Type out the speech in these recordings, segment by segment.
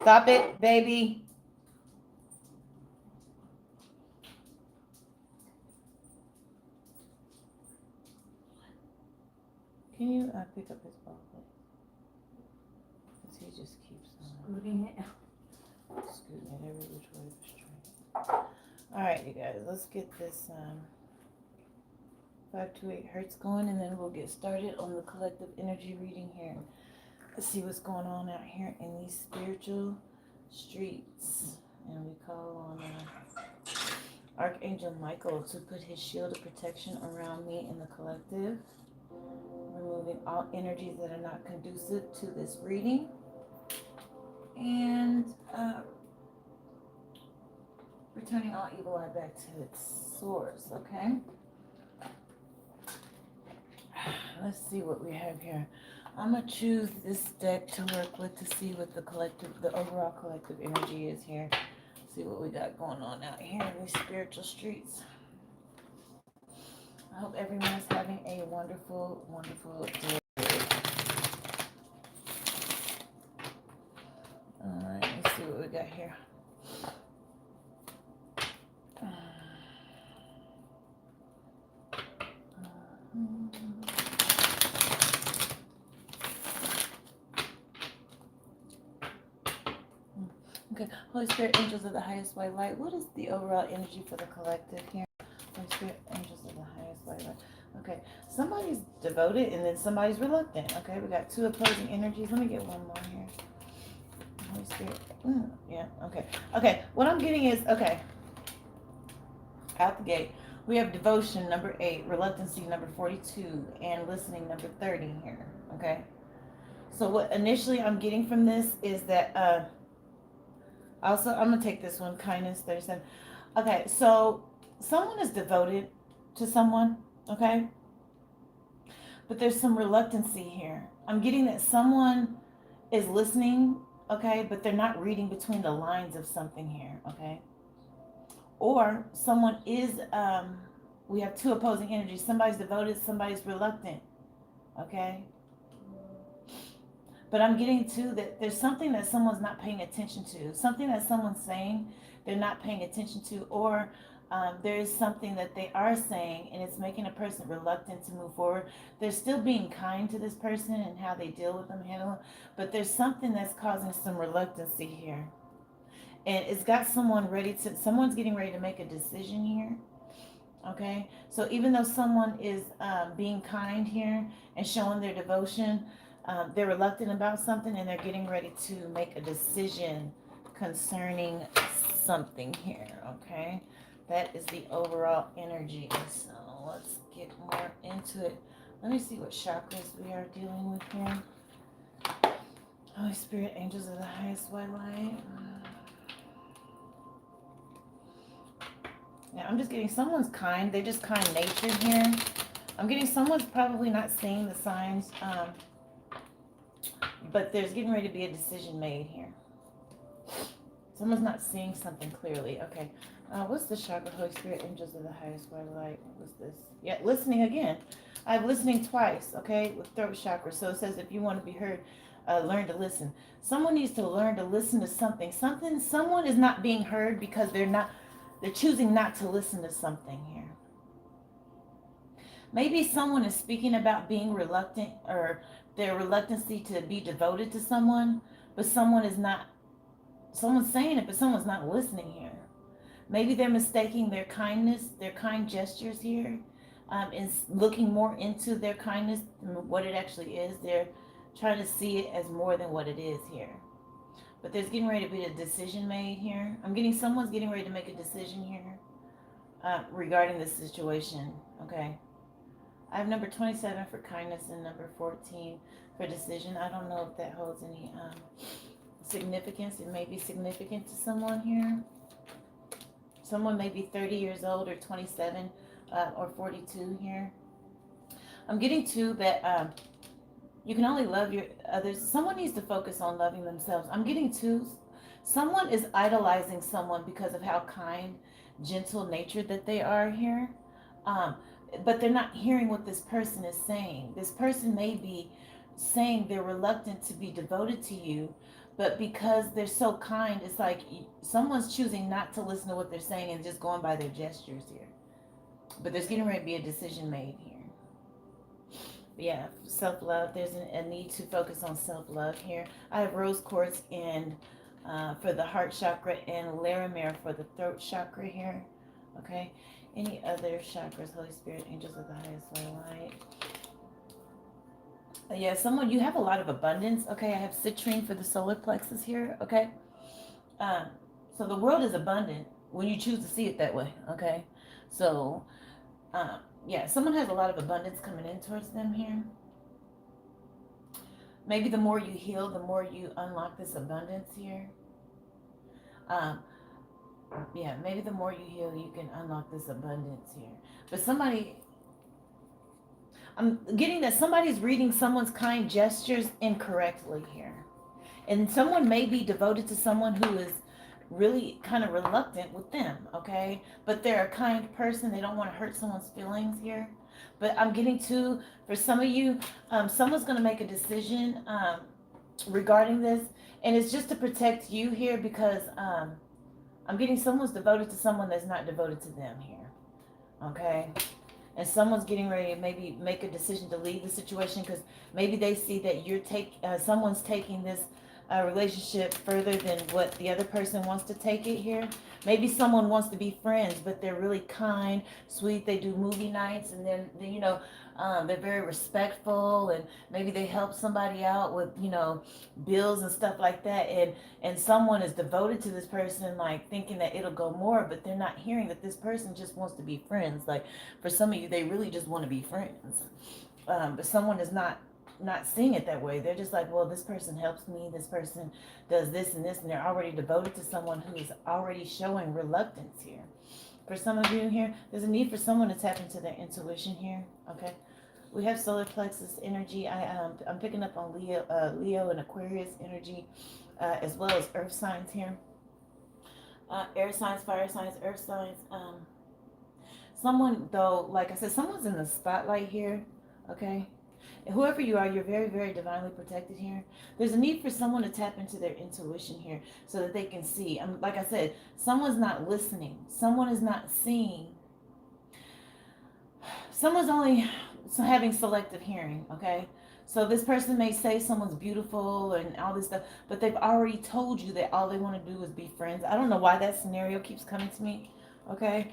Stop it, baby. Can you pick up his ball, please? Because he just keeps Scooting it. scooting it every which way but straight. Alright, you guys, let's get this 528 hertz going, and then we'll get started on the collective energy reading here. Let's see what's going on out here in these spiritual streets. And we call on Archangel Michael to put his shield of protection around me and the collective, removing all energies that are not conducive to this reading, and returning all evil eye back to its source, okay? Let's see what we have here. I'm going to choose this deck to work with to see what the overall collective energy is here. See what we got going on out here in these spiritual streets. I hope everyone is having a wonderful, wonderful day. All right, let's see what we got here. Okay, Holy Spirit, angels of the highest white light, what is the overall energy for the collective here? Holy Spirit, angels of the highest white light. Okay, somebody's devoted and then somebody's reluctant. Okay, we got two opposing energies. Let me get one more here. Holy Spirit. Yeah, okay. Okay, what I'm getting is, okay, out the gate, we have devotion number 8, reluctancy number 42, and listening number 30 here. Okay, so what initially I'm getting from this is that, also, I'm going to take this one, kindness, 37. Okay, so someone is devoted to someone, okay? But there's some reluctancy here. I'm getting that someone is listening, okay, but they're not reading between the lines of something here, okay? Or someone is, we have two opposing energies. Somebody's devoted, somebody's reluctant, okay? But I'm getting to that there's something that someone's not paying attention to, something that someone's saying they're not paying attention to, or there is something that they are saying and it's making a person reluctant to move forward. They're still being kind to this person and how they deal with them, handle them, but there's something that's causing some reluctancy here. And it's got someone's getting ready to make a decision here. Okay, so even though someone is being kind here and showing their devotion, they're reluctant about something and they're getting ready to make a decision concerning something here. Okay, that is the overall energy. So let's get more into it. Let me see what chakras we are dealing with here. Holy Spirit, angels of the highest white light. Yeah, I'm just getting someone's kind. They're just kind natured here. I'm getting someone's probably not seeing the signs, but there's getting ready to be a decision made here. Someone's not seeing something clearly. Okay, what's the chakra? Holy Spirit, angels of the highest white light. What's this? Yeah, listening again. I have listening twice, okay, with throat chakra. So it says if you want to be heard, learn to listen. Someone needs to learn to listen to something. Someone is not being heard because they're choosing not to listen to something here. Maybe someone is speaking about being reluctant or their reluctancy to be devoted to someone, but someone's saying it, but someone's not listening here. Maybe they're mistaking their kindness, their kind gestures here, and looking more into their kindness than what it actually is. They're trying to see it as more than what it is here. But there's getting ready to be a decision made here. I'm getting someone's getting ready to make a decision here regarding this situation. Okay. I have number 27 for kindness and number 14 for decision. I don't know if that holds any significance. It may be significant to someone here. Someone may be 30 years old or 27 or 42 here. I'm getting to that you can only love your others. Someone needs to focus on loving themselves. I'm getting to someone is idolizing someone because of how kind, gentle natured that they are here. But they're not hearing what this person is saying. This person may be saying they're reluctant to be devoted to you, But because they're so kind, it's like someone's choosing not to listen to what they're saying and just going by their gestures here. But there's getting ready to be a decision made here. But yeah, self-love. There's a need to focus on self-love here. I have rose quartz and for the heart chakra and larimere for the throat chakra here. Okay. Any other chakras, Holy Spirit, angels of the highest light. Yeah, someone, you have a lot of abundance. Okay, I have citrine for the solar plexus here. Okay. So the world is abundant when you choose to see it that way. Okay. So, yeah, someone has a lot of abundance coming in towards them here. Maybe the more you heal, the more you unlock this abundance here. Yeah, maybe the more you heal, you can unlock this abundance here. But somebody, I'm getting that somebody's reading someone's kind gestures incorrectly here. And someone may be devoted to someone who is really kind of reluctant with them, okay? But they're a kind person. They don't want to hurt someone's feelings here. But I'm getting to, for some of you, someone's going to make a decision regarding this. And it's just to protect you here because I'm getting someone's devoted to someone that's not devoted to them here, okay? And someone's getting ready to maybe make a decision to leave the situation because maybe they see that someone's taking this relationship further than what the other person wants to take it here. Maybe someone wants to be friends, but they're really kind, sweet. They do movie nights, and then they're very respectful, and maybe they help somebody out with bills and stuff like that. And someone is devoted to this person, like thinking that it'll go more, but they're not hearing that this person just wants to be friends. Like for some of you, they really just want to be friends, but someone is not seeing it that way. They're just like, well, this person helps me, this person does this and this, and they're already devoted to someone who is already showing reluctance here. For some of you here, there's a need for someone to tap into their intuition here. Okay, we have solar plexus energy. I'm picking up on Leo and Aquarius energy, as well as earth signs here. Air signs, fire signs, earth signs. Someone though, like I said, someone's in the spotlight here. Okay. Whoever you are, you're very, very divinely protected here. There's a need for someone to tap into their intuition here so that they can see. Like I said, someone's not listening. Someone is not seeing. Someone's only having selective hearing, okay? So this person may say someone's beautiful and all this stuff, but they've already told you that all they want to do is be friends. I don't know why that scenario keeps coming to me, okay?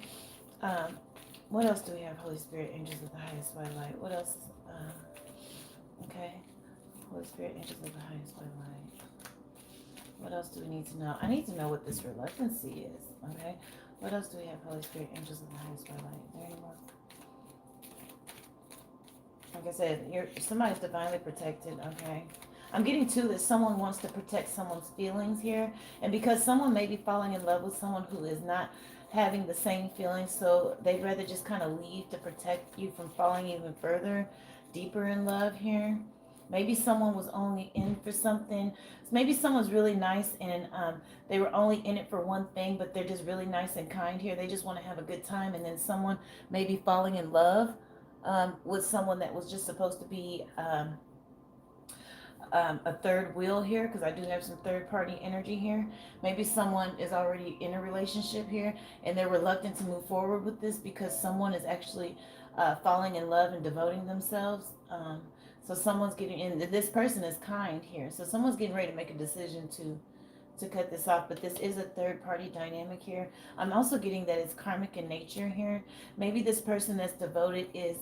What else do we have? Holy Spirit, angels of the highest white light. What else? Okay, Holy Spirit, angels of the highest white light. What else do we need to know? I need to know what this reluctancy is. Okay, what else do we have? Holy Spirit, angels of the highest white light. Is there any more? Like I said, somebody's divinely protected. Okay, I'm getting to that someone wants to protect someone's feelings here, and because someone may be falling in love with someone who is not having the same feelings, so they'd rather just kind of leave to protect you from falling even further deeper in love here. Maybe someone was only in for something. Maybe someone's really nice and they were only in it for one thing, but they're just really nice and kind here. They just want to have a good time, and then someone may be falling in love with someone that was just supposed to be a third wheel here, because I do have some third party energy here. Maybe someone is already in a relationship here and they're reluctant to move forward with this because someone is actually falling in love and devoting themselves. So someone's getting in. This person is kind here, so someone's getting ready to make a decision to cut this off, but this is a third party dynamic here. I'm also getting that it's karmic in nature here. Maybe this person that's devoted is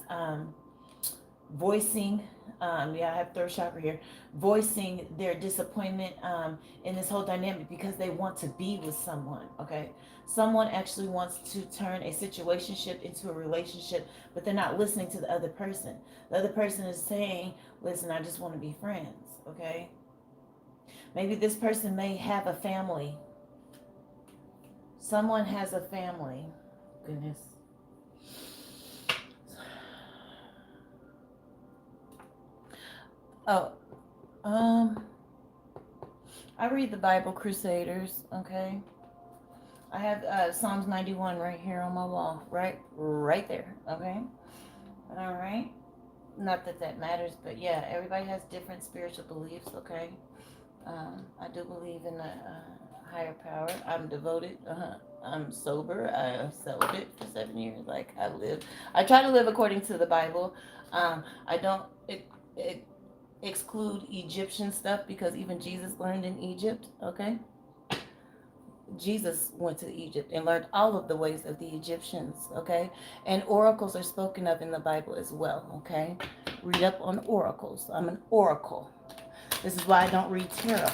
voicing, I have third chakra here, voicing their disappointment in this whole dynamic because they want to be with someone. Okay, someone actually wants to turn a situationship into a relationship, but they're not listening to the other person. The other person is saying, listen, I just want to be friends. Okay, maybe this person may have a family. Someone has a family. Goodness. Oh, I read the Bible, Crusaders. Okay, I have Psalms 91 right here on my wall, right there. Okay, all right. Not that that matters, but yeah, everybody has different spiritual beliefs. Okay, I do believe in a higher power. I'm devoted. I'm sober. I celibate for 7 years. Like I try to live according to the Bible. I don't it exclude Egyptian stuff because even Jesus learned in Egypt. Okay, Jesus went to Egypt and learned all of the ways of the Egyptians. Okay, and oracles are spoken of in the Bible as well. Okay, read up on oracles. I'm an oracle. This is why I don't read tarot.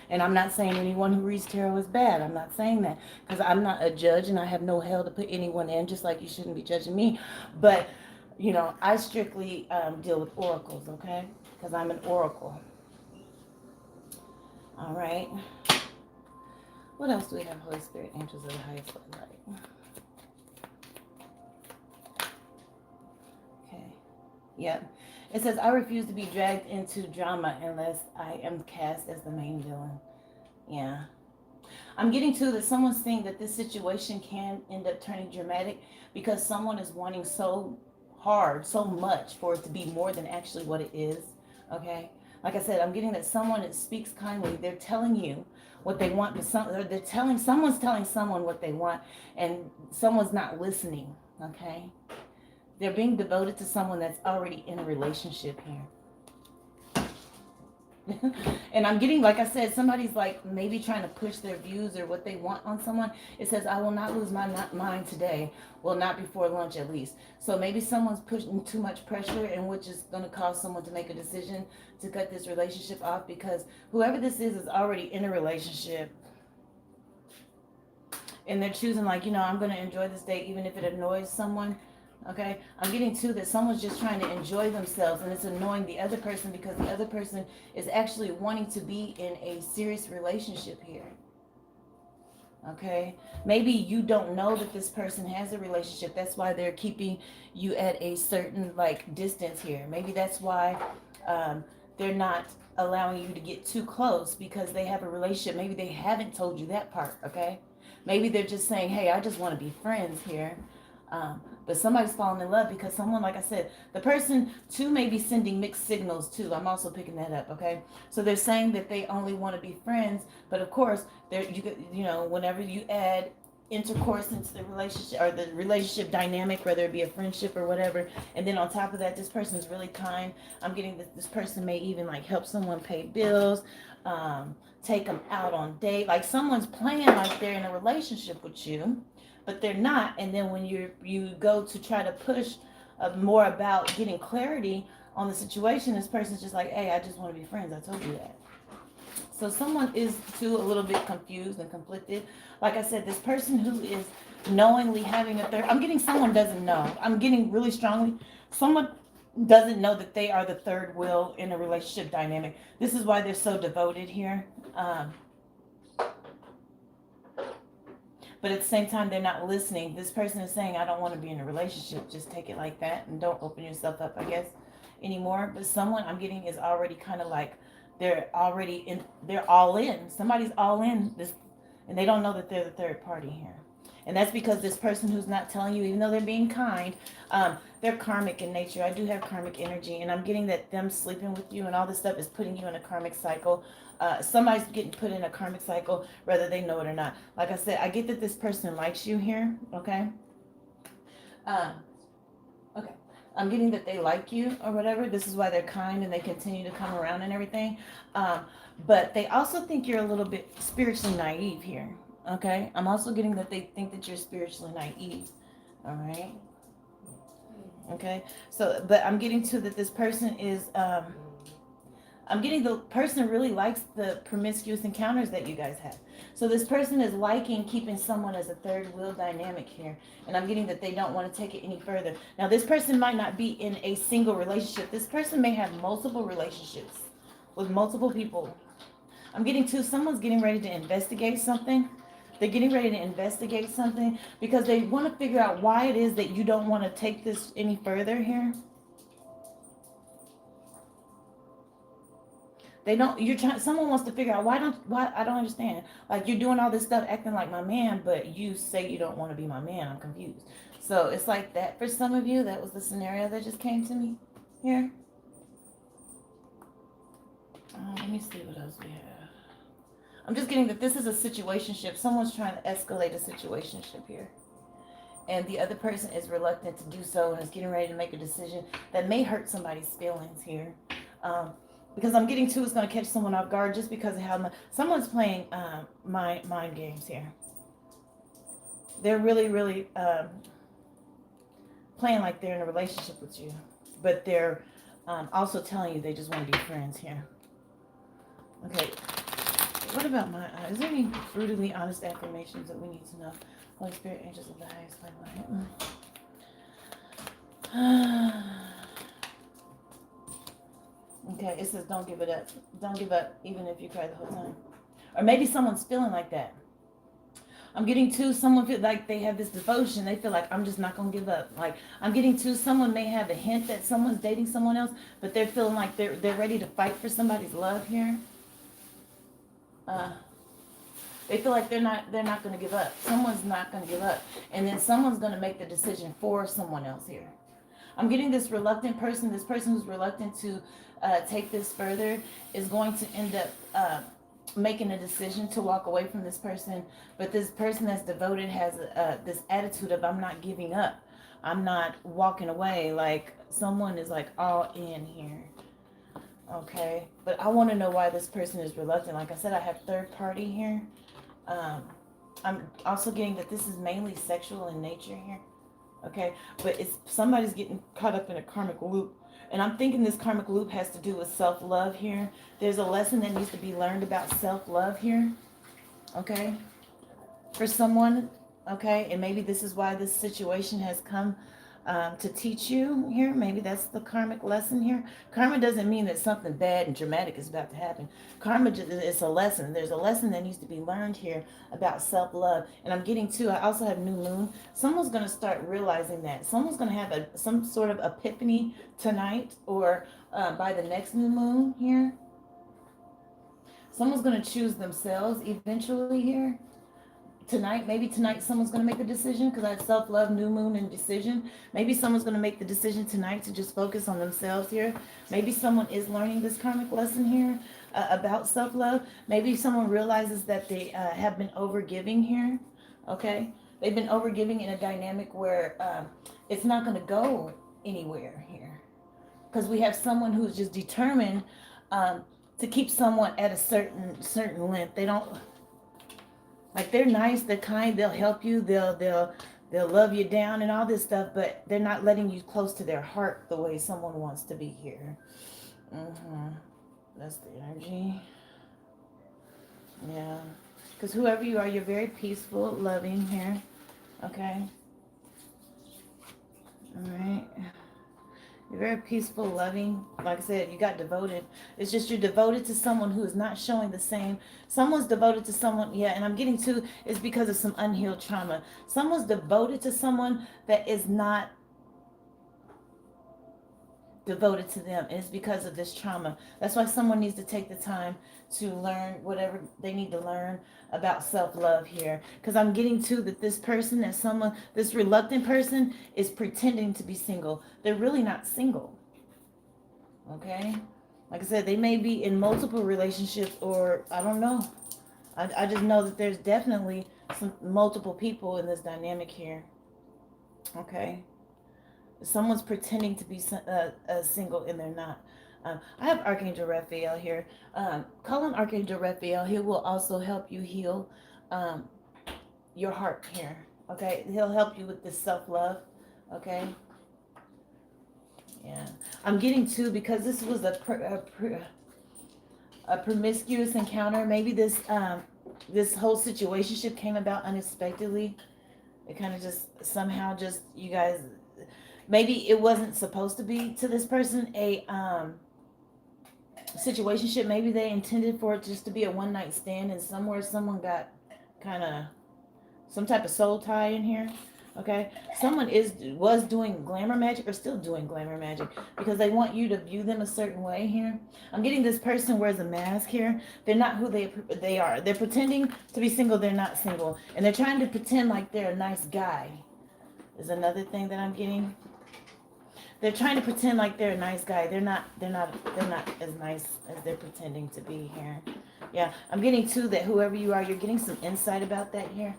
And I'm not saying anyone who reads tarot is bad. I'm not saying that because I'm not a judge and I have no hell to put anyone in, just like you shouldn't be judging me. But, I strictly deal with oracles, okay? Because I'm an oracle. All right. What else do we have? Holy Spirit, angels of the highest light. Okay. Yep. It says, I refuse to be dragged into drama unless I am cast as the main villain. Yeah. I'm getting to that someone's saying that this situation can end up turning dramatic because someone is wanting so hard, so much for it to be more than actually what it is. Okay? Like I said, I'm getting that someone that speaks kindly, they're telling you what they want, but someone's telling someone what they want, and someone's not listening. Okay? They're being devoted to someone that's already in a relationship here. And I'm getting, like I said, somebody's like maybe trying to push their views or what they want on someone. It says, I will not lose my mind today. Well, not before lunch at least. So maybe someone's pushing too much pressure, and which is going to cause someone to make a decision to cut this relationship off because whoever this is already in a relationship. And they're choosing like, I'm going to enjoy this day even if it annoys someone. Okay, I'm getting to that someone's just trying to enjoy themselves and it's annoying the other person because the other person is actually wanting to be in a serious relationship here. Okay, maybe you don't know that this person has a relationship. That's why they're keeping you at a certain distance here. Maybe that's why they're not allowing you to get too close because they have a relationship. Maybe they haven't told you that part. Okay, maybe they're just saying, hey, I just want to be friends here. But somebody's falling in love because someone, like I said, the person too may be sending mixed signals too. I'm also picking that up, okay? So they're saying that they only want to be friends, but of course, whenever you add intercourse into the relationship or the relationship dynamic, whether it be a friendship or whatever, and then on top of that, this person is really kind. I'm getting that this person may even help someone pay bills, take them out on date. Like someone's playing like they're in a relationship with you, but they're not. And then when you go to try to push more about getting clarity on the situation, this person's just like, hey, I just want to be friends. I told you that. So someone is too a little bit confused and conflicted. Like I said, this person who is knowingly having a third, I'm getting someone doesn't know. I'm getting really strongly, someone doesn't know that they are the third wheel in a relationship dynamic. This is why they're so devoted here. But at the same time, they're not listening. This person is saying, I don't want to be in a relationship. Just take it like that and don't open yourself up, I guess, anymore. But someone I'm getting is already kind of like, they're already in, they're all in. Somebody's all in this, and they don't know that they're the third party here. And that's because this person who's not telling you, even though they're being kind, they're karmic in nature. I do have karmic energy, and I'm getting that them sleeping with you and all this stuff is putting you in a karmic cycle. Somebody's getting put in a karmic cycle, whether they know it or not. Like I said, I get that this person likes you here, okay? Okay. I'm getting that they like you or whatever. This is why they're kind and they continue to come around and everything. But they also think you're a little bit spiritually naive here, okay? I'm also getting that they think that you're spiritually naive, all right? Okay, so, but I'm getting to that this person is, I'm getting the person really likes the promiscuous encounters that you guys have. So this person is liking keeping someone as a third wheel dynamic here. And I'm getting that they don't want to take it any further. Now this person might not be in a single relationship. This person may have multiple relationships with multiple people. I'm getting to someone's getting ready to investigate something. They're getting ready to investigate something because they want to figure out why it is that you don't want to take this any further here. They don't, you're trying, someone wants to figure out why I don't understand. Like you're doing all this stuff acting like my man, but you say you don't want to be my man. I'm confused. So it's like that for some of you. That was the scenario that just came to me here. Let me see what else we have. I'm just getting that this is a situationship. Someone's trying to escalate a situationship here. And the other person is reluctant to do so and is getting ready to make a decision that may hurt somebody's feelings here. Because I'm getting to it's going to catch someone off guard just because of how someone's playing mind games here. They're really, really playing like they're in a relationship with you. But they're also telling you they just want to be friends here. Okay. What about my eyes? Is there any brutally honest affirmations that we need to know? Holy Spirit, angels of the highest light. Okay, it says don't give it up. Don't give up even if you cry the whole time. Or maybe someone's feeling like that. I'm getting to someone feel like they have this devotion. They feel like I'm just not going to give up. Like I'm getting to someone may have a hint that someone's dating someone else, but they're feeling like they're ready to fight for somebody's love here. They feel like they're not going to give up. Someone's not going to give up. And then someone's going to make the decision for someone else here. I'm getting this reluctant person, this person who's reluctant to take this further is going to end up making a decision to walk away from this person. But this person that's devoted has this attitude of I'm not giving up. I'm not walking away. Like someone is like all in here. Okay, but I want to know why this person is reluctant. Like I said, I have third party here. I'm also getting that this is mainly sexual in nature here. Okay, but it's somebody's getting caught up in a karmic loop. And I'm thinking this karmic loop has to do with self-love here. There's a lesson that needs to be learned about self-love here. Okay, for someone. Okay, and maybe this is why this situation has come to teach you here. Maybe that's the karmic lesson here. Karma doesn't mean that something bad and dramatic is about to happen. Karma is a lesson. There's a lesson that needs to be learned here about self-love. And I'm getting to, I also have new moon. Someone's going to start realizing that. Someone's going to have some sort of epiphany tonight or by the next new moon here. Someone's going to choose themselves eventually here. Tonight, maybe tonight someone's going to make a decision because I have self-love, new moon, and decision. Maybe someone's going to make the decision tonight to just focus on themselves here. Maybe someone is learning this karmic lesson here about self-love. Maybe someone realizes that they have been overgiving here. Okay? They've been overgiving in a dynamic where it's not going to go anywhere here. Because we have someone who's just determined to keep someone at a certain length. They don't... Like they're nice, they're kind, they'll help you, they'll love you down and all this stuff, but they're not letting you close to their heart the way someone wants to be here. That's the energy. Yeah. Because whoever you are, you're very peaceful, loving here. Okay. All right. You're very peaceful, loving. Like I said, you got devoted. It's just you're devoted to someone who is not showing the same. Someone's devoted to someone, yeah, and I'm getting to is because of some unhealed trauma. Someone's devoted to someone that is not devoted to them. And it's because of this trauma. That's why someone needs to take the time to learn whatever they need to learn about self-love here. Because I'm getting to that this person is someone, this reluctant person is pretending to be single. They're really not single. Okay? Like I said, they may be in multiple relationships or I don't know. I just know that there's definitely some multiple people in this dynamic here. Okay? Someone's pretending to be single and they're not. I have Archangel Raphael here. Call on Archangel Raphael. He will also help you heal your heart here. Okay? He'll help you with this self-love. Okay? Yeah. I'm getting to, because this was a promiscuous encounter. Maybe this whole situationship came about unexpectedly. It kind of just somehow just you guys... Maybe it wasn't supposed to be to this person a situationship. Maybe they intended for it just to be a one-night stand, and somewhere someone got kind of some type of soul tie in here. Okay, someone was doing glamour magic or still doing glamour magic because they want you to view them a certain way here. I'm getting this person wears a mask here. They're not who they are. They're pretending to be single. They're not single, and they're trying to pretend like they're a nice guy. Is another thing that I'm getting. They're trying to pretend like they're a nice guy. They're not as nice as they're pretending to be here. Yeah, I'm getting too that whoever you are, you're getting some insight about that here.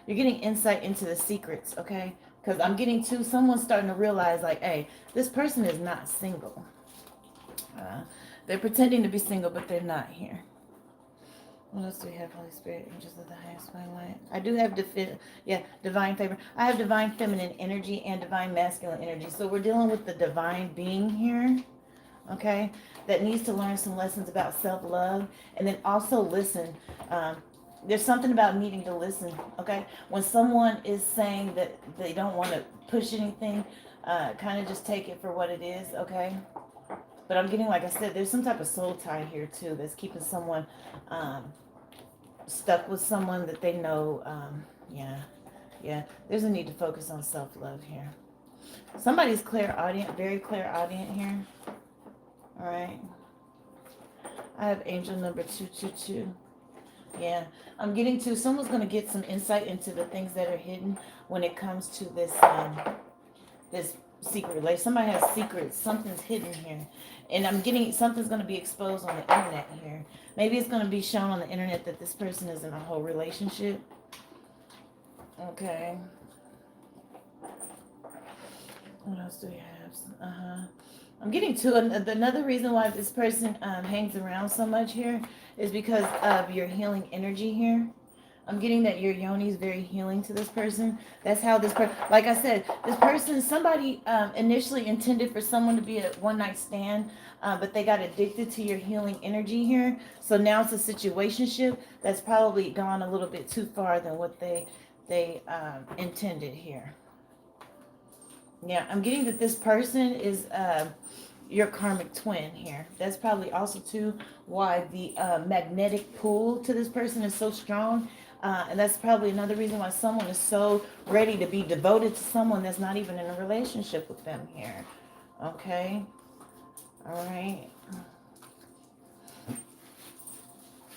You're getting insight into the secrets, okay? Because I'm getting to someone's starting to realize, like, hey, this person is not single. They're pretending to be single, but they're not here. What else do we have? Holy Spirit, angels of the highest my light. I do have divine favor. I have divine feminine energy and divine masculine energy. So we're dealing with the divine being here, okay? That needs to learn some lessons about self-love and then also listen. There's something about needing to listen, okay? When someone is saying that they don't want to push anything, kind of just take it for what it is, okay? But I'm getting, like I said, there's some type of soul tie here too that's keeping someone stuck with someone that they know. Yeah. There's a need to focus on self-love here. Somebody's clairaudient, very clairaudient here. All right. I have angel number 222. Yeah, I'm getting to someone's going to get some insight into the things that are hidden when it comes to this this secret relationship. Somebody has secrets. Something's hidden here. And I'm getting something's going to be exposed on the internet here. Maybe it's going to be shown on the internet that this person is in a whole relationship. Okay. What else do we have? I'm getting to another reason why this person hangs around so much here is because of your healing energy here. I'm getting that your yoni is very healing to this person. That's how this person, like I said, this person, somebody initially intended for someone to be a one-night stand, but they got addicted to your healing energy here. So now it's a situationship that's probably gone a little bit too far than what they intended here. Yeah, I'm getting that this person is your karmic twin here. That's probably also too why the magnetic pull to this person is so strong. And that's probably another reason why someone is so ready to be devoted to someone that's not even in a relationship with them here. Okay. All right.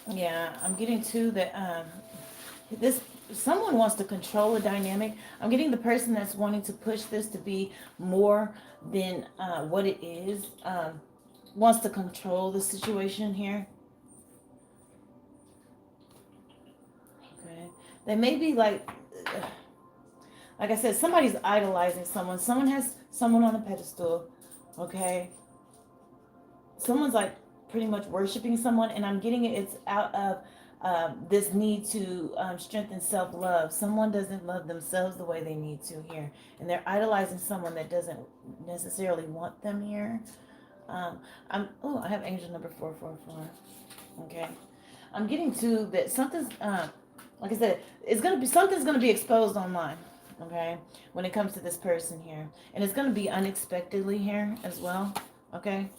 Yeah, I'm getting to that this someone wants to control a dynamic. I'm getting the person that's wanting to push this to be more than what it is. Wants to control the situation here. Okay. They may be like I said, somebody's idolizing someone. Someone has someone on a pedestal. Okay. Someone's like pretty much worshiping someone, and I'm getting it's out of this need to strengthen self-love. Someone doesn't love themselves the way they need to here, and they're idolizing someone that doesn't necessarily want them here. I have angel number 444. Okay, I'm getting to that something's like I said, something's gonna be exposed online. Okay, when it comes to this person here, and it's gonna be unexpectedly here as well. Okay.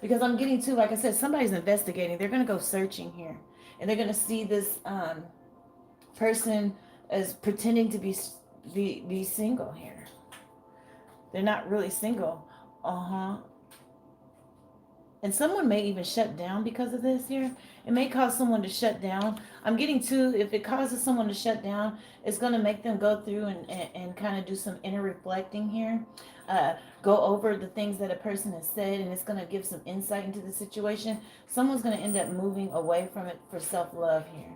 Because I'm getting to, like I said, somebody's investigating. They're going to go searching here. And they're going to see this person as pretending to be single here. They're not really single. And someone may even shut down because of this here. It may cause someone to shut down. I'm getting to, if it causes someone to shut down, it's going to make them go through and kind of do some inner reflecting here. Go over the things that a person has said, and it's going to give some insight into the situation. Someone's going to end up moving away from it for self-love here.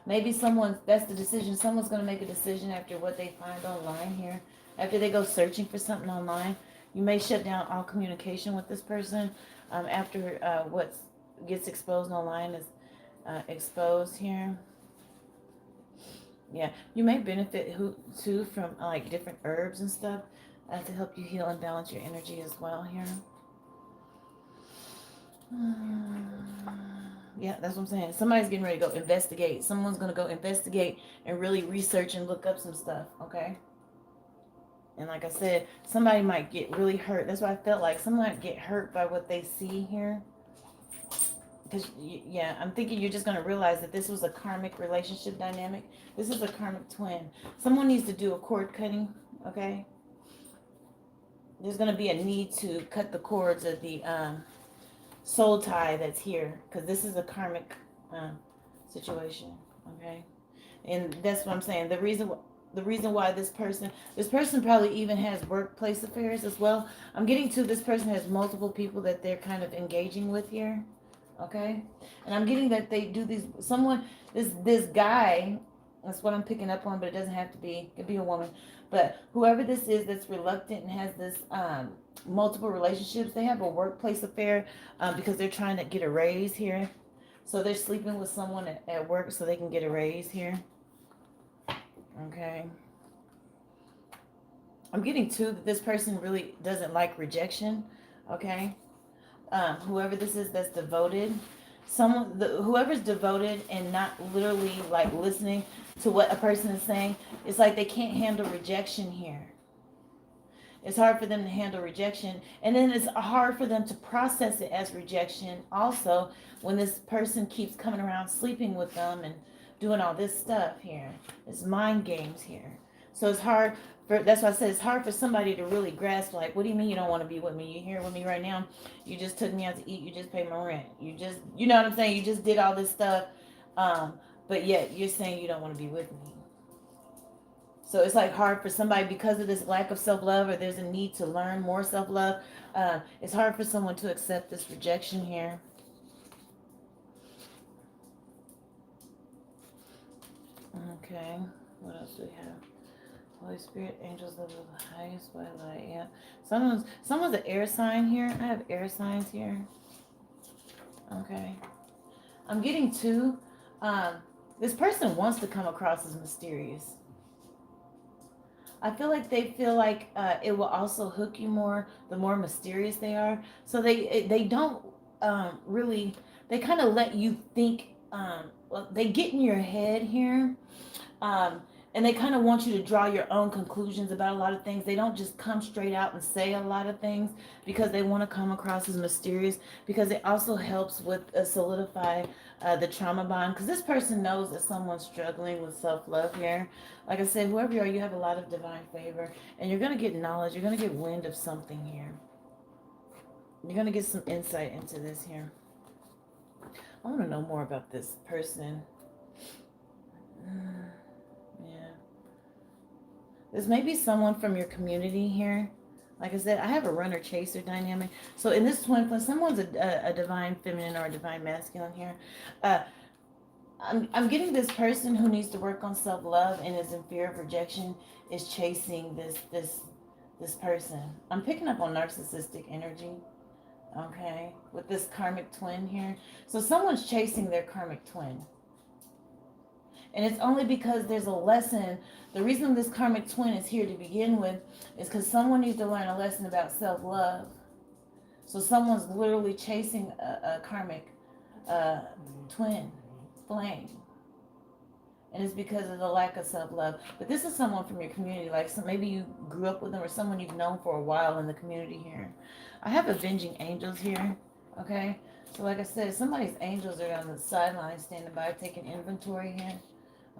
Maybe that's the decision. Someone's going to make a decision after what they find online here. After they go searching for something online, you may shut down all communication with this person. After what gets exposed online is exposed here. Yeah, you may benefit too from like different herbs and stuff to help you heal and balance your energy as well here. Yeah, that's what I'm saying. Somebody's getting ready to go investigate. Someone's going to go investigate and really research and look up some stuff, okay? And like I said, somebody might get really hurt. That's why I felt like someone might get hurt by what they see here. Because, yeah, I'm thinking you're just going to realize that this was a karmic relationship dynamic. This is a karmic twin. Someone needs to do a cord cutting, okay? There's going to be a need to cut the cords of the soul tie that's here. Because this is a karmic situation, okay? And that's what I'm saying. The reason the reason why this person probably even has workplace affairs as well. I'm getting to this person has multiple people that they're kind of engaging with here. Okay. And I'm getting that they do these, this guy, that's what I'm picking up on, but it doesn't have to be, it could be a woman. But whoever this is that's reluctant and has this multiple relationships, they have a workplace affair because they're trying to get a raise here. So they're sleeping with someone at work so they can get a raise here. Okay. I'm getting too that this person really doesn't like rejection. Okay. Whoever this is that's devoted, whoever's devoted and not literally like listening to what a person is saying, it's like they can't handle rejection here. It's hard for them to handle rejection, and then it's hard for them to process it as rejection also when this person keeps coming around sleeping with them and doing all this stuff here. It's mind games here. So it's hard that's why I said it's hard for somebody to really grasp, like, what do you mean you don't want to be with me? You're here with me right now. You just took me out to eat. You just paid my rent. You know what I'm saying? You just did all this stuff. But yet you're saying you don't want to be with me. So it's like hard for somebody because of this lack of self-love, or there's a need to learn more self-love. It's hard for someone to accept this rejection here. Okay. What else do we have? Holy Spirit, angels of the highest by light. Yeah. Someone's an air sign here. I have air signs here. Okay. I'm getting two. This person wants to come across as mysterious. I feel like they feel like it will also hook you more the more mysterious they are. So they don't really, they kind of let you think, well, they get in your head here. And they kind of want you to draw your own conclusions about a lot of things. They don't just come straight out and say a lot of things because they want to come across as mysterious, because it also helps with solidify the trauma bond. Because this person knows that someone's struggling with self-love here. Like I said, whoever you are, you have a lot of divine favor. And you're going to get knowledge. You're going to get wind of something here. You're going to get some insight into this here. I want to know more about this person. This may be someone from your community here. Like I said, I have a runner-chaser dynamic. So in this twin flame, someone's a divine feminine or a divine masculine here. I'm getting this person who needs to work on self-love and is in fear of rejection is chasing this person. I'm picking up on narcissistic energy. Okay, with this karmic twin here. So someone's chasing their karmic twin. And it's only because there's a lesson. The reason this karmic twin is here to begin with is because someone needs to learn a lesson about self-love. So someone's literally chasing a karmic twin flame. And it's because of the lack of self-love. But this is someone from your community. Like maybe you grew up with them or someone you've known for a while in the community here. I have avenging angels here. Okay. So like I said, somebody's angels are on the sideline standing by taking inventory here.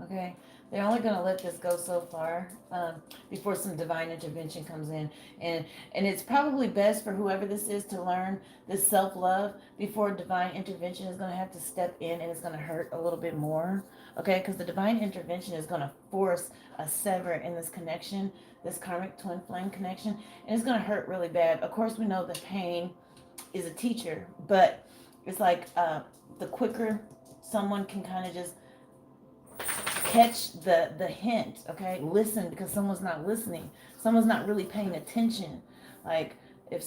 Okay, they're only going to let this go so far before some divine intervention comes in. And it's probably best for whoever this is to learn this self-love before divine intervention is going to have to step in, and it's going to hurt a little bit more. Okay, because the divine intervention is going to force a sever in this connection, this karmic twin flame connection, and it's going to hurt really bad. Of course, we know that pain is a teacher, but it's like the quicker someone can kind of just catch the hint, okay? Listen, because someone's not listening. Someone's not really paying attention. Like, if,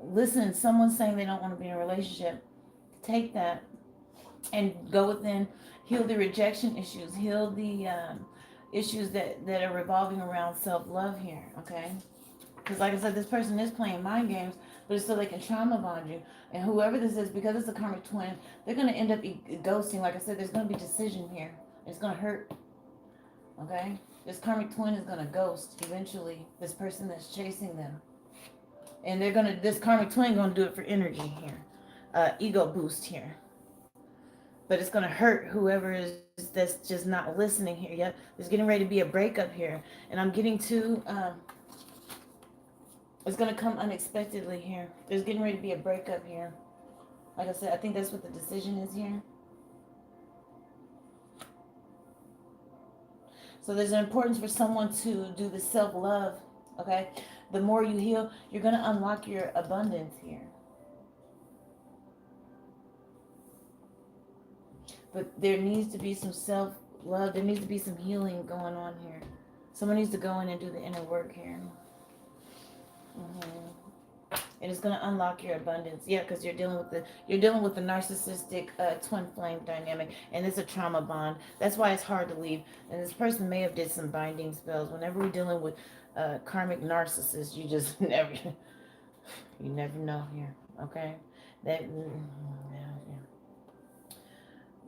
listen, someone's saying they don't want to be in a relationship, take that and go within, heal the rejection issues, heal the issues that are revolving around self-love here, okay? Because like I said, this person is playing mind games, but it's so they can trauma bond you. And whoever this is, because it's a karmic twin, they're going to end up ghosting. Like I said, there's going to be decision here. It's going to hurt, okay? This karmic twin is going to ghost eventually this person that's chasing them. And this karmic twin going to do it for energy here. Ego boost here. But it's going to hurt whoever is that's just not listening here. Yep, there's getting ready to be a breakup here. And I'm getting to, it's going to come unexpectedly here. There's getting ready to be a breakup here. Like I said, I think that's what the decision is here. So there's an importance for someone to do the self-love, okay? The more you heal, you're going to unlock your abundance here. But there needs to be some self-love. There needs to be some healing going on here. Someone needs to go in and do the inner work here. And it's going to unlock your abundance. Yeah, because you're dealing with the narcissistic twin flame dynamic, and it's a trauma bond. That's why it's hard to leave. And this person may have did some binding spells. Whenever we're dealing with karmic narcissists, you just never know here. Okay, that you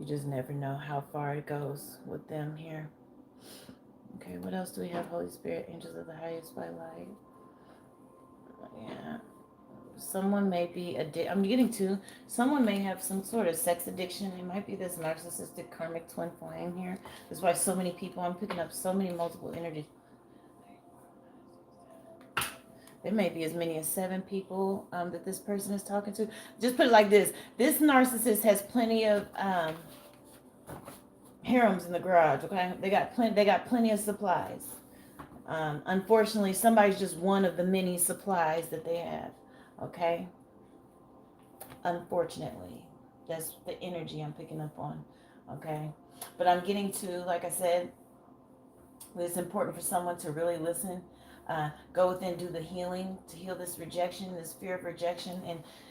just never know how far it goes with them here. Okay, what else do we have? Holy Spirit, angels of the highest by light. Yeah. Someone may be I'm getting to, someone may have some sort of sex addiction. It might be this narcissistic karmic twin flame here. That's why so many people, I'm picking up so many multiple energies. There may be as many as 7 people that this person is talking to. Just put it like this. This narcissist has plenty of harems in the garage, okay? They got plenty of supplies. Unfortunately, somebody's just one of the many supplies that they have, okay? Unfortunately, that's the energy I'm picking up on, okay? But I'm getting to, like I said, it's important for someone to really listen, go within, do the healing, to heal this rejection, this fear of rejection,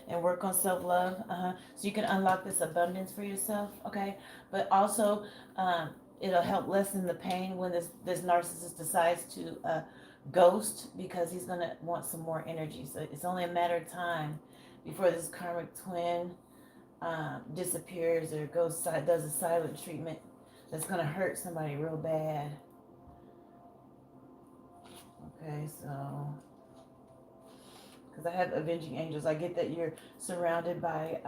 and work on self-love, so you can unlock this abundance for yourself, okay? But also, it'll help lessen the pain when this narcissist decides to ghost, because he's going to want some more energy. So it's only a matter of time before this karmic twin disappears or does a silent treatment that's going to hurt somebody real bad. Okay, so because I have avenging angels, I get that you're surrounded by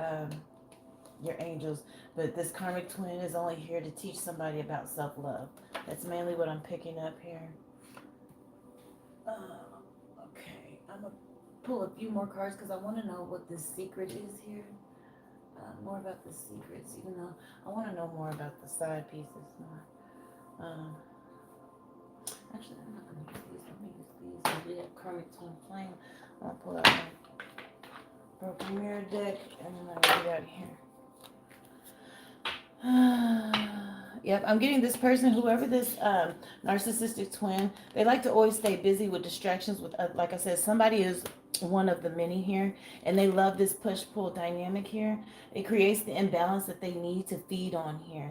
your angels, but this karmic twin is only here to teach somebody about self-love. That's mainly what I'm picking up here. Okay, I'm gonna pull a few more cards because I want to know what this secret is here. More about the secrets, even though I want to know more about the side pieces more. Actually, I'm not gonna use these. Let me use these. We have karmic twin flame. I'm gonna pull out my broken mirror deck, and then I'll get out of here. Yep, I'm getting this person, whoever this narcissistic twin, they like to always stay busy with distractions with, like I said, somebody is one of the many here, and they love this push-pull dynamic here. It creates the imbalance that they need to feed on here,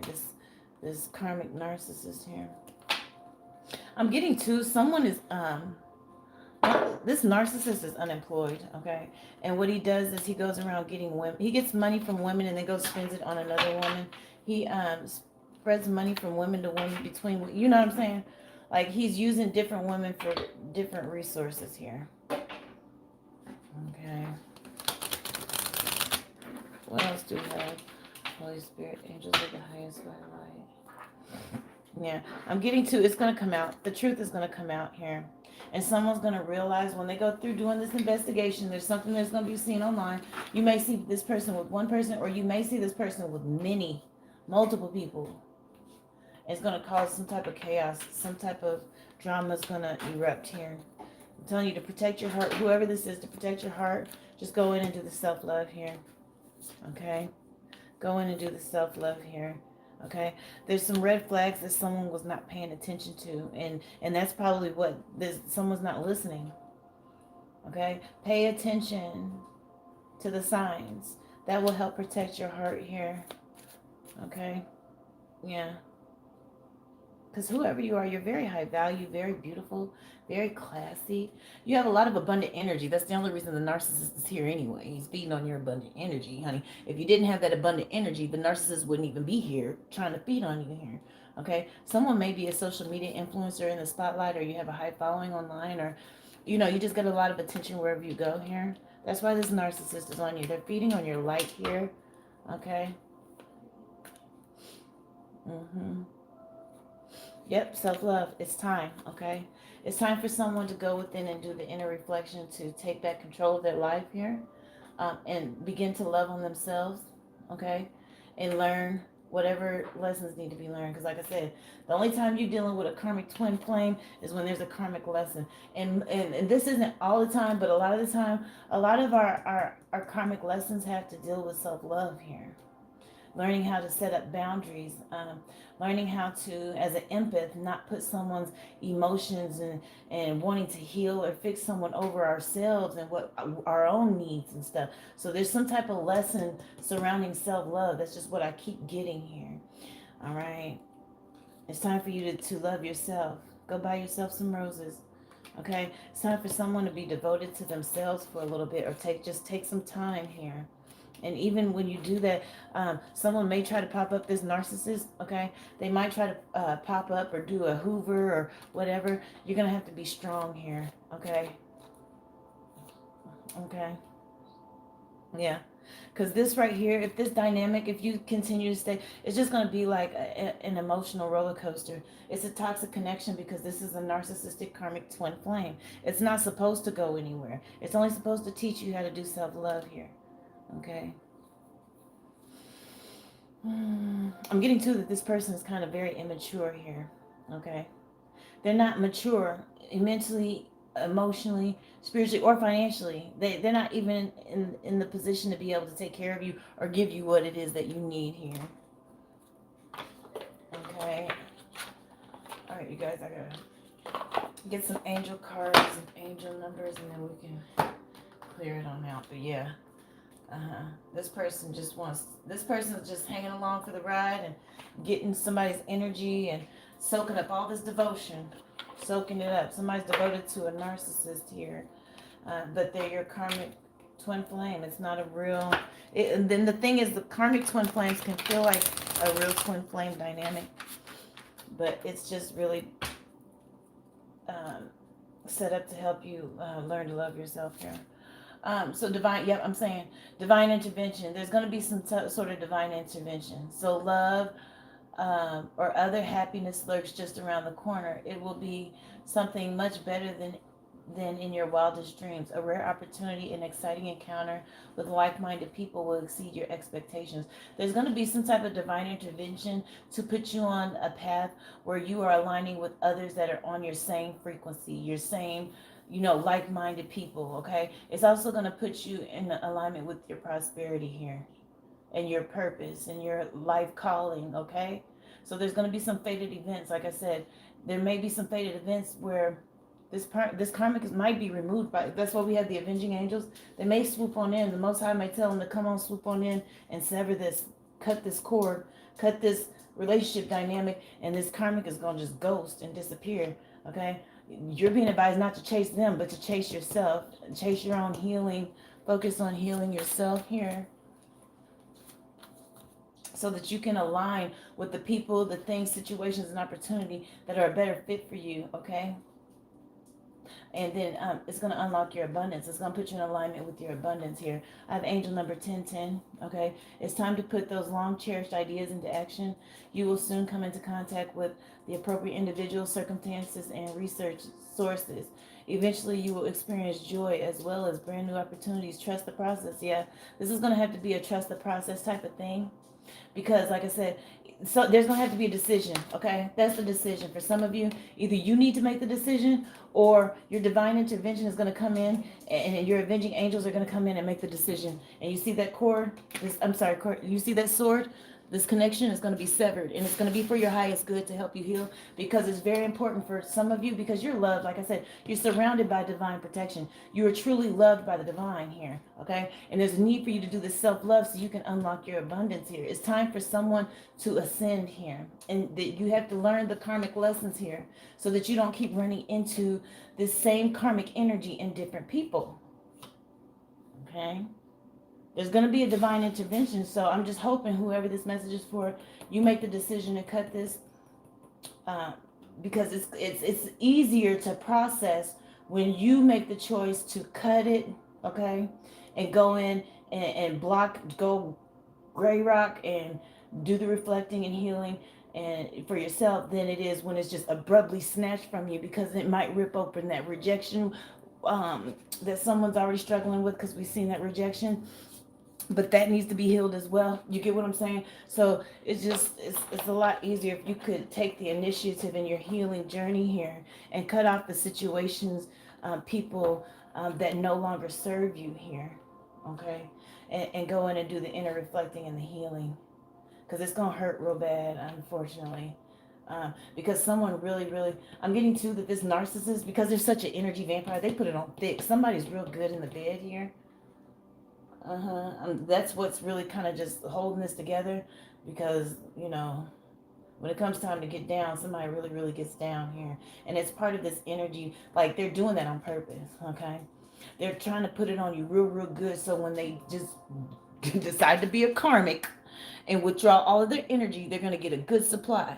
this karmic narcissist here. I'm getting to, someone is, this narcissist is unemployed, okay? And what he does is he goes around getting women. He gets money from women and then goes spends it on another woman. He spreads money from women to women between, you know what I'm saying? Like he's using different women for different resources here. Okay. What else do we have? Holy Spirit, angels of the highest by light. Yeah, I'm getting to, it's going to come out. The truth is going to come out here. And someone's going to realize when they go through doing this investigation, there's something that's going to be seen online. You may see this person with one person, or you may see this person with multiple people. It's going to cause some type of chaos. Some type of drama is going to erupt here. I'm telling you to protect your heart. Whoever this is, to protect your heart, just go in and do the self-love here. Okay? Go in and do the self-love here. Okay, there's some red flags that someone was not paying attention to, and that's probably what someone's not listening. Okay, pay attention to the signs. That will help protect your heart here. Okay, yeah, because whoever you are, you're very high value, very beautiful, very classy. You have a lot of abundant energy. That's the only reason the narcissist is here anyway. He's feeding on your abundant energy, honey. If you didn't have that abundant energy, the narcissist wouldn't even be here trying to feed on you here. Okay? Someone may be a social media influencer in the spotlight, or you have a high following online, or, you know, you just get a lot of attention wherever you go here. That's why this narcissist is on you. They're feeding on your light here. Okay? Yep, self-love. It's time, okay? It's time for someone to go within and do the inner reflection, to take back control of their life here, and begin to love on themselves, okay? And learn whatever lessons need to be learned. Because like I said, the only time you're dealing with a karmic twin flame is when there's a karmic lesson. And this isn't all the time, but a lot of the time, a lot of our karmic lessons have to deal with self-love here. Learning how to set up boundaries, learning how to, as an empath, not put someone's emotions and wanting to heal or fix someone over ourselves and what our own needs and stuff. So there's some type of lesson surrounding self-love. That's just what I keep getting here. All right. It's time for you to love yourself. Go buy yourself some roses. Okay. It's time for someone to be devoted to themselves for a little bit, or take some time here. And even when you do that, someone may try to pop up this narcissist, okay? They might try to pop up or do a Hoover or whatever. You're going to have to be strong here, okay? Okay. Yeah. Because this right here, if this dynamic, if you continue to stay, it's just going to be like an emotional roller coaster. It's a toxic connection because this is a narcissistic karmic twin flame. It's not supposed to go anywhere. It's only supposed to teach you how to do self-love here. Okay. I'm getting to that this person is kind of very immature here. Okay. They're not mature mentally, emotionally, spiritually, or financially. They're not even in the position to be able to take care of you or give you what it is that you need here. Okay. All right, you guys, I gotta get some angel cards and angel numbers, and then we can clear it on out. But yeah. This person is just hanging along for the ride and getting somebody's energy and soaking up all this devotion, soaking it up. Somebody's devoted to a narcissist here, but they're your karmic twin flame. It's not a real, and then the thing is, the karmic twin flames can feel like a real twin flame dynamic, but it's just really set up to help you learn to love yourself here. So divine, yep, I'm saying divine intervention. There's going to be some sort of divine intervention. So love or other happiness lurks just around the corner. It will be something much better than in your wildest dreams. A rare opportunity, an exciting encounter with like-minded people will exceed your expectations. There's going to be some type of divine intervention to put you on a path where you are aligning with others that are on your same frequency, your same, like-minded people, okay? It's also going to put you in alignment with your prosperity here and your purpose and your life calling, okay? So there's going to be some fated events. Like I said, there may be some fated events where this karmic might be removed by. That's why we have the avenging angels. They may swoop on in. The Most High may tell them to come on, swoop on in and sever this, cut this cord, cut this relationship dynamic, and this karmic is going to just ghost and disappear, okay? You're being advised not to chase them, but to chase yourself, chase your own healing, focus on healing yourself here so that you can align with the people, the things, situations, and opportunity that are a better fit for you, okay? And then it's going to unlock your abundance. It's going to put you in alignment with your abundance here. I have angel number 1010, okay? It's time to put those long cherished ideas into action. You will soon come into contact with the appropriate individuals, circumstances, and research sources. Eventually, you will experience joy as well as brand new opportunities. Trust the process. Yeah, this is going to have to be a trust the process type of thing. Because, like I said, so there's going to have to be a decision, okay? That's the decision. For some of you, either you need to make the decision or your divine intervention is going to come in and your avenging angels are going to come in and make the decision. And you see that cord, you see that sword? This connection is going to be severed, and it's going to be for your highest good to help you heal, because it's very important for some of you, because you're loved. Like I said, you're surrounded by divine protection. You are truly loved by the divine here, okay? And there's a need for you to do this self-love so you can unlock your abundance here. It's time for someone to ascend here, and you have to learn the karmic lessons here so that you don't keep running into this same karmic energy in different people, okay? There's going to be a divine intervention, so I'm just hoping whoever this message is for, you make the decision to cut this, because it's easier to process when you make the choice to cut it, okay, and go in and go gray rock and do the reflecting and healing and for yourself than it is when it's just abruptly snatched from you, because it might rip open that rejection that someone's already struggling with, because we've seen that rejection. but that needs to be healed as well. You get what I'm saying? So it's a lot easier if you could take the initiative in your healing journey here and cut off the situations, people that no longer serve you here, okay? And go in and do the inner reflecting and the healing, because it's gonna hurt real bad, unfortunately. Because someone really, I'm getting to that this narcissist, because they're such an energy vampire, they put it on thick. Somebody's real good in the bed here. That's what's really kind of just holding this together, because when it comes time to get down, somebody really gets down here, and it's part of this energy. Like, they're doing that on purpose. Okay, they're trying to put it on you real good, so when they just decide to be a karmic and withdraw all of their energy, they're going to get a good supply.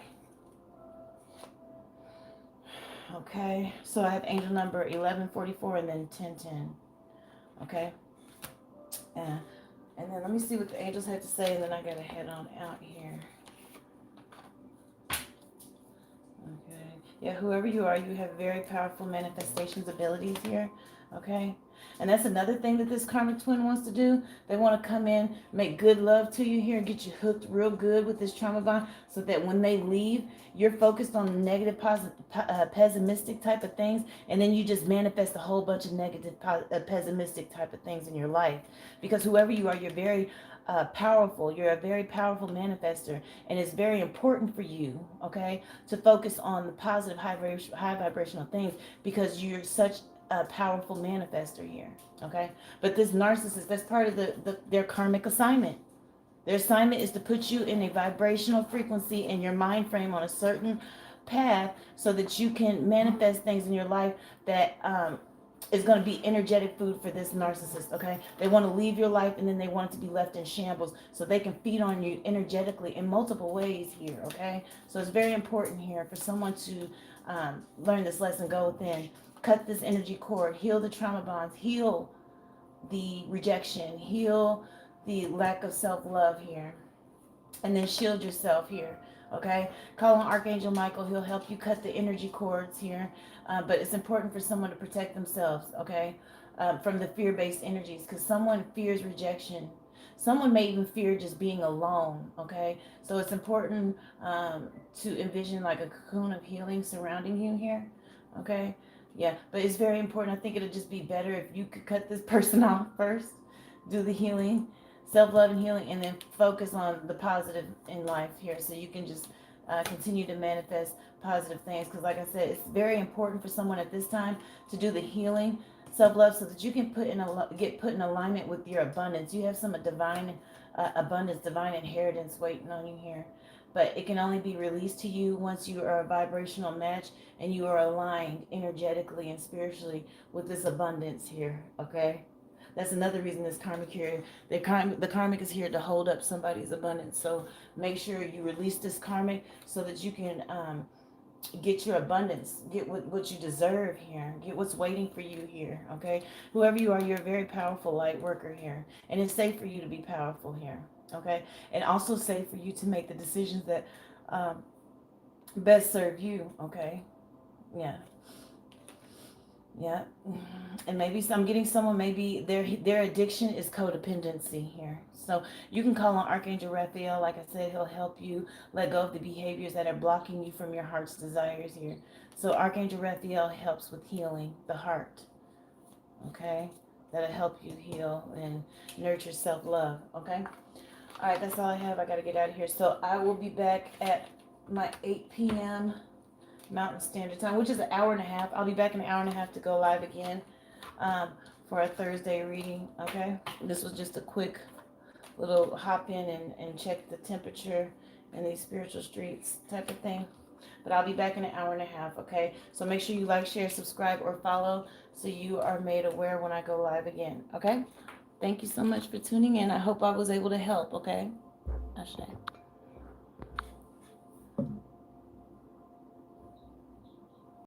Okay, so I have angel number 1144 and then 1010. Okay, and then let me see what the angels had to say, and then I gotta head on out here. Okay, yeah, whoever you are, you have very powerful manifestations abilities here. Okay, and that's another thing that this karmic twin wants to do. They want to come in, make good love to you here, and get you hooked real good with this trauma bond, so that when they leave, you're focused on negative, positive, pessimistic type of things, and then you just manifest a whole bunch of negative, pessimistic type of things in your life. Because whoever you are, you're very powerful. You're a very powerful manifester, and it's very important for you, okay, to focus on the positive, high vibrational things, because you're such a powerful manifester here, okay? But this narcissist, that's part of their karmic assignment. Their assignment is to put you in a vibrational frequency in your mind frame on a certain path, so that you can manifest things in your life that is going to be energetic food for this narcissist, okay? They want to leave your life, and then they want it to be left in shambles, so they can feed on you energetically in multiple ways here, okay? So it's very important here for someone to learn this lesson, go within, cut this energy cord, heal the trauma bonds, heal the rejection, heal the lack of self-love here, and then shield yourself here, okay? Call on Archangel Michael. He'll help you cut the energy cords here, but it's important for someone to protect themselves, okay, from the fear-based energies, because someone fears rejection. Someone may even fear just being alone, okay? So it's important to envision like a cocoon of healing surrounding you here, okay? Yeah, but it's very important. I think it'll just be better if you could cut this person off first, do the healing, self-love and healing, and then focus on the positive in life here, so you can just continue to manifest positive things. Because like I said, it's very important for someone at this time to do the healing, self-love, so that you can get put in alignment with your abundance. You have some divine abundance, divine inheritance waiting on you here. But it can only be released to you once you are a vibrational match and you are aligned energetically and spiritually with this abundance here, okay? That's another reason this karmic here, the karmic is here to hold up somebody's abundance. So make sure you release this karmic so that you can get your abundance, get what you deserve here, get what's waiting for you here, okay? Whoever you are, you're a very powerful light worker here, and it's safe for you to be powerful here, okay? And also safe for you to make the decisions that best serve you, okay? Yeah. Yeah, and maybe I'm getting someone, maybe their addiction is codependency here. So you can call on Archangel Raphael. Like I said, he'll help you let go of the behaviors that are blocking you from your heart's desires here. So Archangel Raphael helps with healing the heart, okay? That'll help you heal and nurture self-love, okay? All right, that's all I have. I got to get out of here. So I will be back at my 8 p.m. Mountain Standard Time, which is an hour and a half. I'll be back in an hour and a half to go live again for a Thursday reading, okay? This was just a quick little hop in and check the temperature in these spiritual streets type of thing. But I'll be back in an hour and a half, okay? So make sure you like, share, subscribe, or follow so you are made aware when I go live again, okay? Thank you so much for tuning in. I hope I was able to help, okay? Ashe.